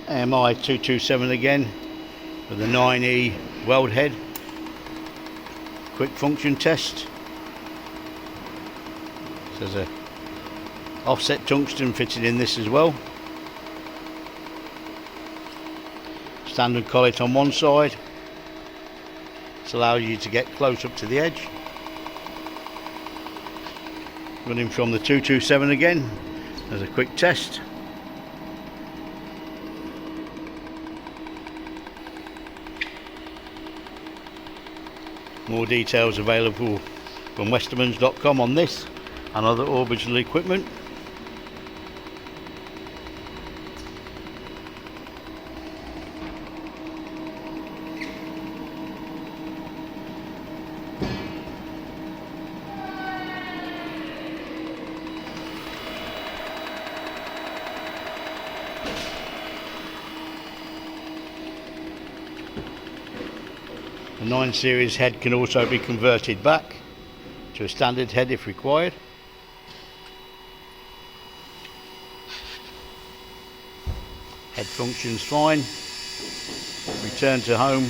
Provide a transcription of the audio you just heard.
AMI 227 again with a 9E weld head. Quick function test. So there's a offset tungsten fitted in this as well. Standard collet on one side. This allows you to get close up to the edge. Running from the 227 again as a quick test. More details available from Westermans.com on this and other orbital equipment. The 9 series head can also be converted back to a standard head if required. Head functions fine. Return to home